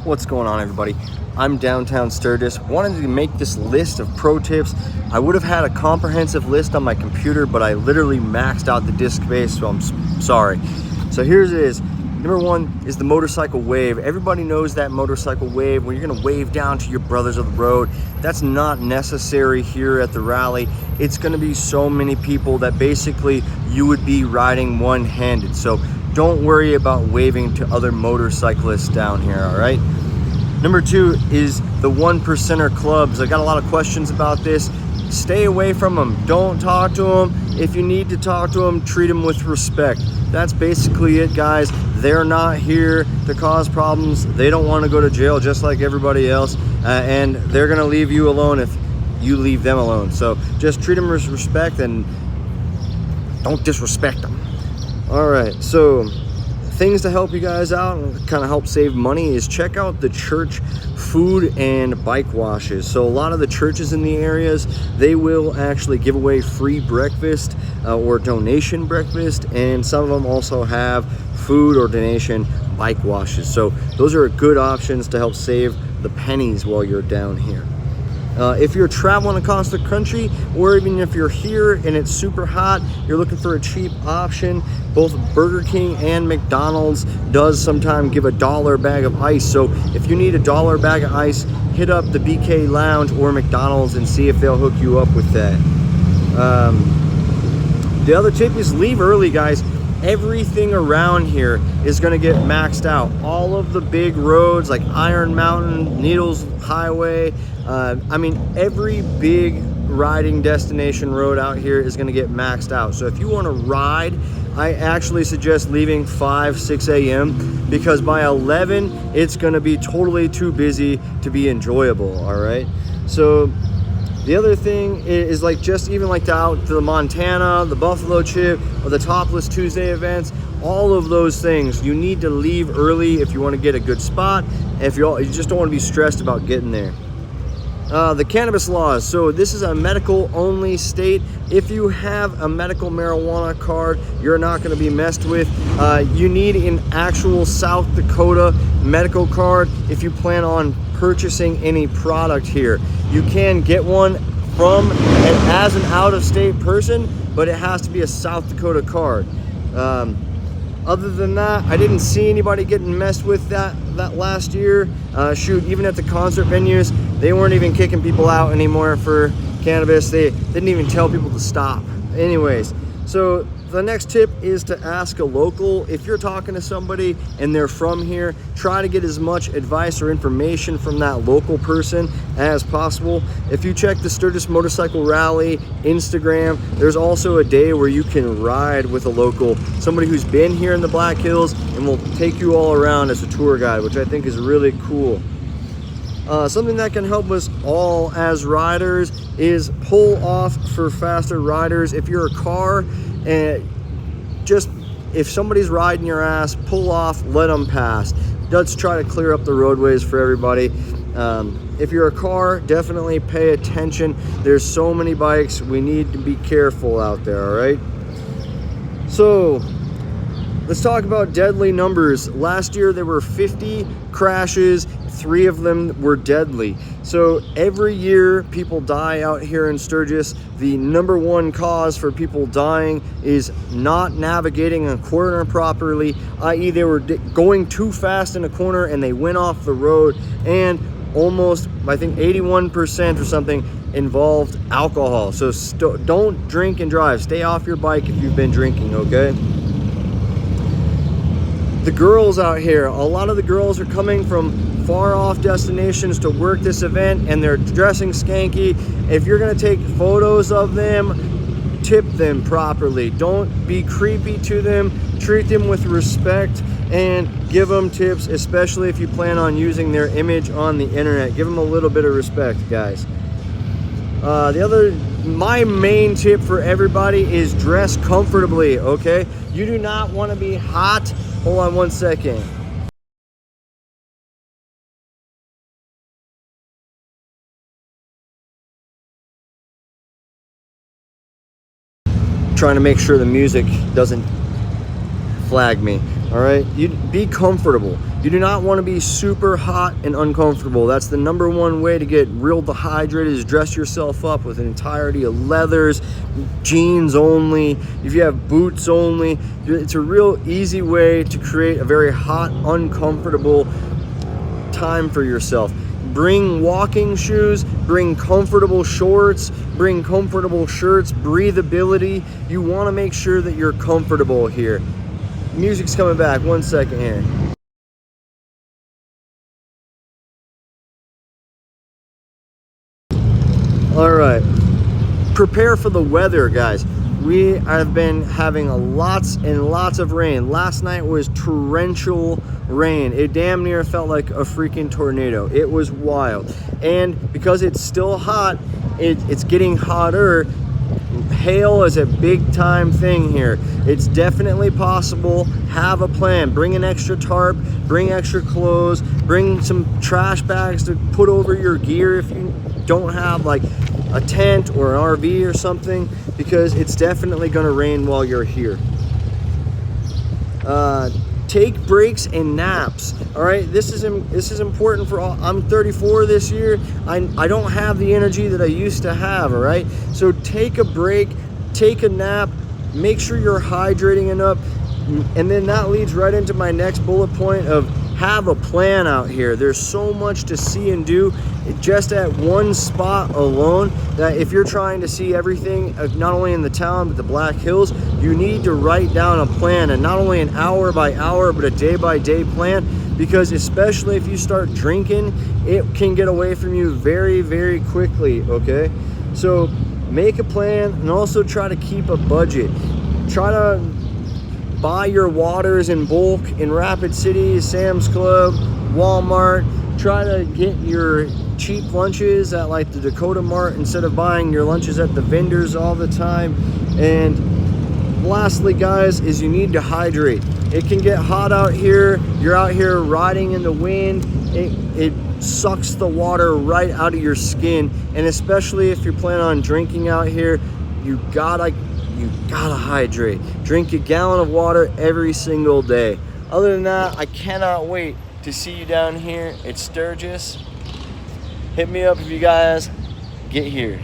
What's going on, everybody? I'm downtown Sturgis. Wanted to make this list of pro tips. I would have had a comprehensive list on my computer, but I literally maxed out the disk space, so I'm sorry. So here's it is. Number one is the motorcycle wave. Everybody knows that motorcycle wave where you're gonna wave down to your brothers of the road. That's not necessary here at the rally. It's gonna be so many people that basically you would be riding one-handed. So don't worry about waving to other motorcyclists down here, all right? Number two is the 1%er clubs. I got a lot of questions about this. Stay away from them. Don't talk to them. If you need to talk to them, treat them with respect. That's basically it, guys. They're not here to cause problems. They don't want to go to jail just like everybody else, and they're gonna leave you alone if you leave them alone. So just treat them with respect and don't disrespect them. All right, so things to help you guys out and kind of help save money is check out the church food and bike washes. So a lot of the churches in the areas, they will actually give away free breakfast or donation breakfast, and some of them also have food or donation bike washes. So those are good options to help save the pennies while you're down here. If you're traveling across the country, or even if you're here and it's super hot, you're looking for a cheap option, both Burger King and McDonald's does sometimes give $1 bag of ice. So if you need $1 bag of ice, hit up the BK Lounge or McDonald's and see if they'll hook you up with that. The other tip is leave early, guys. Everything around here is going to get maxed out. All of the big roads like Iron Mountain, Needles Highway, I mean, every big riding destination road out here is going to get maxed out. So if you want to ride, I actually suggest leaving 6 a.m. because by 11 it's going to be totally too busy to be enjoyable. All right, so the other thing is like just even like out to the Montana, the Buffalo Chip, or the Topless Tuesday events, all of those things, you need to leave early if you want to get a good spot, if you just don't want to be stressed about getting there. The cannabis laws. So this is a medical only state. If you have a medical marijuana card, you're not going to be messed with. You need an actual South Dakota medical card if you plan on purchasing any product here. You can get one from as an out-of-state person, but it has to be a South Dakota card. Other than that, I didn't see anybody getting messed with that last year. Shoot, even at the concert venues, they weren't even kicking people out anymore for cannabis. They didn't even tell people to stop. Anyways, so the next tip is to ask a local. If you're talking to somebody and they're from here, try to get as much advice or information from that local person as possible. If you check the Sturgis Motorcycle Rally Instagram, there's also a day where you can ride with a local, somebody who's been here in the Black Hills and will take you all around as a tour guide, which I think is really cool. Something that can help us all as riders is pull off for faster riders. If you're a car, and just if somebody's riding your ass, pull off, let them pass. Let's try to clear up the roadways for everybody. If you're a car, definitely pay attention. There's so many bikes. We need to be careful out there, all right? So let's talk about deadly numbers. Last year there were 50 crashes, 3 of them were deadly. So every year people die out here in Sturgis. The number one cause for people dying is not navigating a corner properly, i.e. they were going too fast in a corner and they went off the road, and almost, I think 81% or something involved alcohol. So don't drink and drive. Stay off your bike if you've been drinking, okay? The girls out here, a lot of the girls are coming from far off destinations to work this event and they're dressing skanky. If you're gonna take photos of them, tip them properly. Don't be creepy to them. Treat them with respect and give them tips, especially if you plan on using their image on the internet. Give them a little bit of respect, guys. My main tip for everybody is dress comfortably, okay? You do not want to be hot. Hold on one second. Trying to make sure the music doesn't flag me. All right, you be comfortable. You do not want to be super hot and uncomfortable. That's the number one way to get real dehydrated, is dress yourself up with an entirety of leathers, jeans only, if you have boots only. It's a real easy way to create a very hot, uncomfortable time for yourself. Bring walking shoes, bring comfortable shorts, bring comfortable shirts, breathability. You want to make sure that you're comfortable here. Music's coming back, 1 second here. All right, prepare for the weather, guys. We have been having lots and lots of rain. Last night was torrential rain. It damn near felt like a freaking tornado. It was wild. And because it's still hot, it's getting hotter. Hail is a big time thing here. It's definitely possible. Have a plan. Bring an extra tarp, bring extra clothes, bring some trash bags to put over your gear if you don't have like a tent or an RV or something, because it's definitely going to rain while you're here. Take breaks and naps. All right, this is important for all. I'm 34 this year. I don't have the energy that I used to have. All right, so take a break, take a nap, make sure you're hydrating enough, and then that leads right into my next bullet point of have a plan out here. There's so much to see and do just at one spot alone, that if you're trying to see everything, not only in the town but the Black Hills, you need to write down a plan, and not only an hour by hour but a day by day plan, because especially if you start drinking, it can get away from you very, very quickly. Okay, so make a plan, and also try to keep a budget. Try to buy your waters in bulk in Rapid City, Sam's Club, Walmart. Try to get your cheap lunches at like the Dakota Mart instead of buying your lunches at the vendors all the time. And lastly, guys, is you need to hydrate. It can get hot out here. You're out here riding in the wind. It sucks the water right out of your skin. And especially if you're planning on drinking out here, you gotta hydrate. Drink a gallon of water every single day. Other than that, I cannot wait to see you down here at Sturgis. Hit me up if you guys get here.